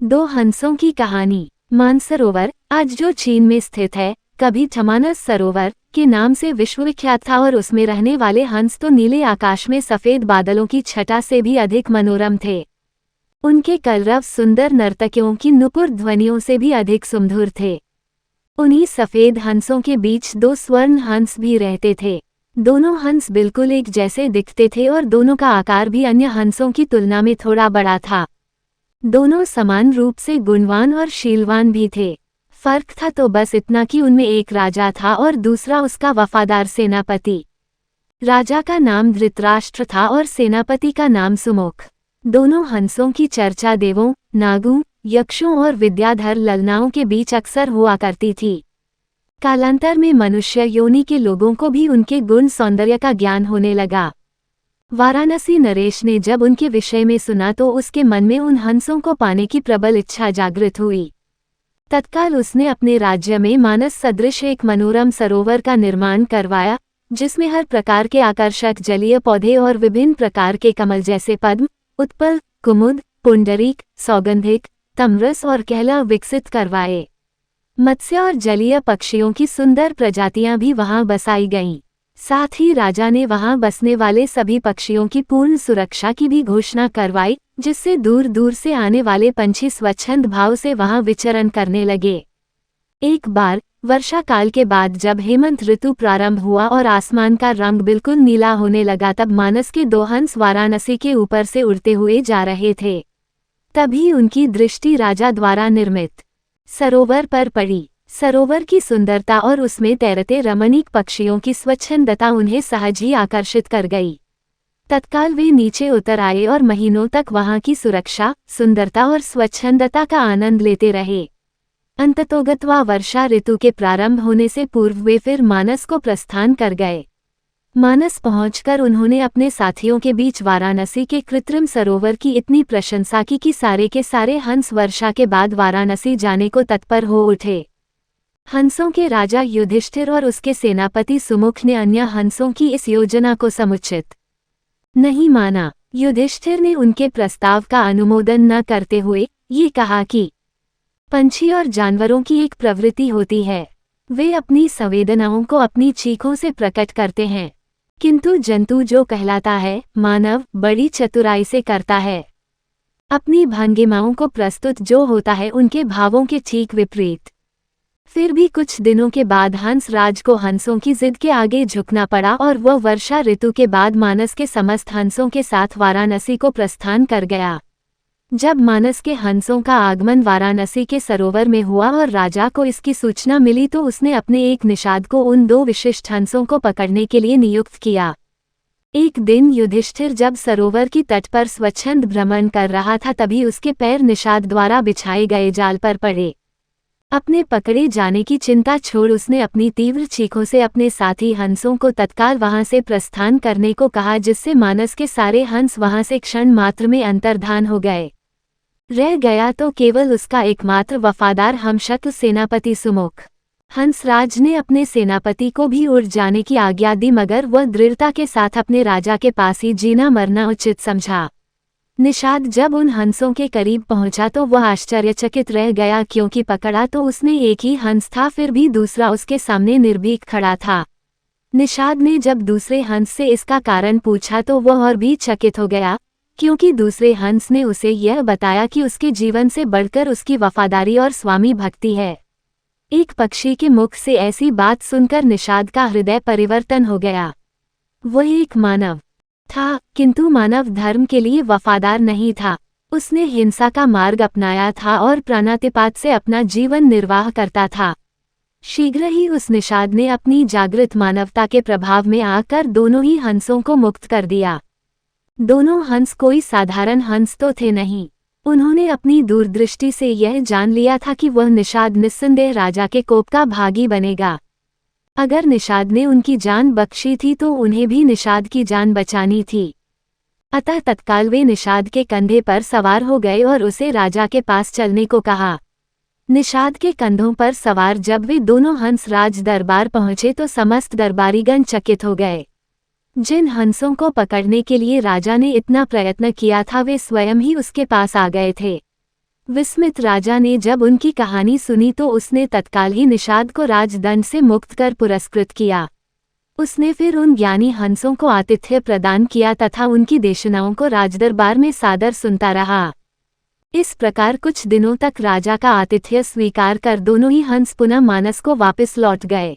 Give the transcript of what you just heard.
दो हंसों की कहानी। मानसरोवर, आज जो चीन में स्थित है, कभी मानस सरोवर के नाम से विश्वविख्यात था और उसमें रहने वाले हंस तो नीले आकाश में सफेद बादलों की छटा से भी अधिक मनोरम थे। उनके कलरव सुंदर नर्तकियों की नुपुर ध्वनियों से भी अधिक सुमधुर थे। उन्हीं सफेद हंसों के बीच दो स्वर्ण हंस भी रहते थे। दोनों हंस बिल्कुल एक जैसे दिखते थे और दोनों का आकार भी अन्य हंसों की तुलना में थोड़ा बड़ा था। दोनों समान रूप से गुणवान और शीलवान भी थे। फर्क था तो बस इतना कि उनमें एक राजा था और दूसरा उसका वफादार सेनापति। राजा का नाम धृतराष्ट्र था और सेनापति का नाम सुमुख। दोनों हंसों की चर्चा देवों, नागों, यक्षों और विद्याधर ललनाओं के बीच अक्सर हुआ करती थी। कालांतर में मनुष्य योनि के लोगों को भी उनके गुण सौंदर्य का ज्ञान होने लगा। वाराणसी नरेश ने जब उनके विषय में सुना तो उसके मन में उन हंसों को पाने की प्रबल इच्छा जागृत हुई। तत्काल उसने अपने राज्य में मानस सदृश एक मनोरम सरोवर का निर्माण करवाया, जिसमें हर प्रकार के आकर्षक जलीय पौधे और विभिन्न प्रकार के कमल जैसे पद्म, उत्पल, कुमुद, पुंडरीक, सौगंधिक, तमरस और कहला विकसित करवाए। मत्स्य और जलीय पक्षियों की सुंदर प्रजातियां भी वहां बसाई गईं। साथ ही राजा ने वहां बसने वाले सभी पक्षियों की पूर्ण सुरक्षा की भी घोषणा करवाई, जिससे दूर दूर से आने वाले पंछी स्वच्छंद भाव से वहां विचरण करने लगे। एक बार वर्षा काल के बाद जब हेमंत ऋतु प्रारंभ हुआ और आसमान का रंग बिल्कुल नीला होने लगा, तब मानस के दो हंस वाराणसी के ऊपर से उड़ते हुए जा रहे थे। तभी उनकी दृष्टि राजा द्वारा निर्मित सरोवर पर पड़ी। सरोवर की सुंदरता और उसमें तैरते रमणीक पक्षियों की स्वच्छंदता उन्हें सहज ही आकर्षित कर गई। तत्काल वे नीचे उतर आए और महीनों तक वहां की सुरक्षा, सुंदरता और स्वच्छंदता का आनंद लेते रहे। अंततोगत्वा वर्षा ऋतु के प्रारंभ होने से पूर्व वे फिर मानस को प्रस्थान कर गए। मानस पहुंचकर उन्होंने अपने साथियों के बीच वाराणसी के कृत्रिम सरोवर की इतनी प्रशंसा की कि सारे के सारे हंस वर्षा के बाद वाराणसी जाने को तत्पर हो उठे। हंसों के राजा युधिष्ठिर और उसके सेनापति सुमुख ने अन्य हंसों की इस योजना को समुचित नहीं माना। युधिष्ठिर ने उनके प्रस्ताव का अनुमोदन न करते हुए ये कहा कि पंछी और जानवरों की एक प्रवृत्ति होती है, वे अपनी संवेदनाओं को अपनी चीखों से प्रकट करते हैं, किंतु जंतु जो कहलाता है, मानव बड़ी चतुराई से करता है। अपनी भंगिमाओं को प्रस्तुत जो होता है उनके भावों के ठीक विपरीत। फिर भी कुछ दिनों के बाद हंस राज को हंसों की जिद के आगे झुकना पड़ा और वह वर्षा ऋतु के बाद मानस के समस्त हंसों के साथ वाराणसी को प्रस्थान कर गया। जब मानस के हंसों का आगमन वाराणसी के सरोवर में हुआ और राजा को इसकी सूचना मिली तो उसने अपने एक निषाद को उन दो विशिष्ट हंसों को पकड़ने के लिए नियुक्त किया। एक दिन युधिष्ठिर जब सरोवर की तट पर स्वच्छंद भ्रमण कर रहा था, तभी उसके पैर निषाद द्वारा बिछाए गए जाल पर पड़े। अपने पकड़े जाने की चिंता छोड़ उसने अपनी तीव्र चीखों से अपने साथी हंसों को तत्काल वहां से प्रस्थान करने को कहा, जिससे मानस के सारे हंस वहां से क्षण मात्र में अंतर्धान हो गए। रह गया तो केवल उसका एकमात्र वफादार हमशक्ल सेनापति सुमुख। हंसराज ने अपने सेनापति को भी उड़ जाने की आज्ञा दी, मगर वह दृढ़ता के साथ अपने राजा के पास ही जीना मरना उचित समझा। निषाद जब उन हंसों के करीब पहुंचा तो वह आश्चर्यचकित रह गया, क्योंकि पकड़ा तो उसने एक ही हंस था, फिर भी दूसरा उसके सामने निर्भीक खड़ा था। निषाद ने जब दूसरे हंस से इसका कारण पूछा तो वह और भी चकित हो गया, क्योंकि दूसरे हंस ने उसे यह बताया कि उसके जीवन से बढ़कर उसकी वफादारी और स्वामी भक्ति है। एक पक्षी के मुख से ऐसी बात सुनकर निषाद का हृदय परिवर्तन हो गया। वह एक मानव था, किंतु मानव धर्म के लिए वफादार नहीं था। उसने हिंसा का मार्ग अपनाया था और प्राणातिपात से अपना जीवन निर्वाह करता था। शीघ्र ही उस निषाद ने अपनी जागृत मानवता के प्रभाव में आकर दोनों ही हंसों को मुक्त कर दिया। दोनों हंस कोई साधारण हंस तो थे नहीं। उन्होंने अपनी दूरदृष्टि से यह जान लिया था कि वह निषाद निस्संदेह राजा के कोप का भागी बनेगा। अगर निषाद ने उनकी जान बख्शी थी तो उन्हें भी निषाद की जान बचानी थी। अतः तत्काल वे निषाद के कंधे पर सवार हो गए और उसे राजा के पास चलने को कहा। निषाद के कंधों पर सवार जब वे दोनों हंस राज दरबार पहुंचे तो समस्त दरबारीगण चकित हो गए। जिन हंसों को पकड़ने के लिए राजा ने इतना प्रयत्न किया था वे स्वयं ही उसके पास आ गए थे। विस्मित राजा ने जब उनकी कहानी सुनी तो उसने तत्काल ही निषाद को राजदंड से मुक्त कर पुरस्कृत किया। उसने फिर उन ज्ञानी हंसों को आतिथ्य प्रदान किया तथा उनकी देशनाओं को राजदरबार में सादर सुनता रहा। इस प्रकार कुछ दिनों तक राजा का आतिथ्य स्वीकार कर दोनों ही हंस पुनः मानस को वापस लौट गए।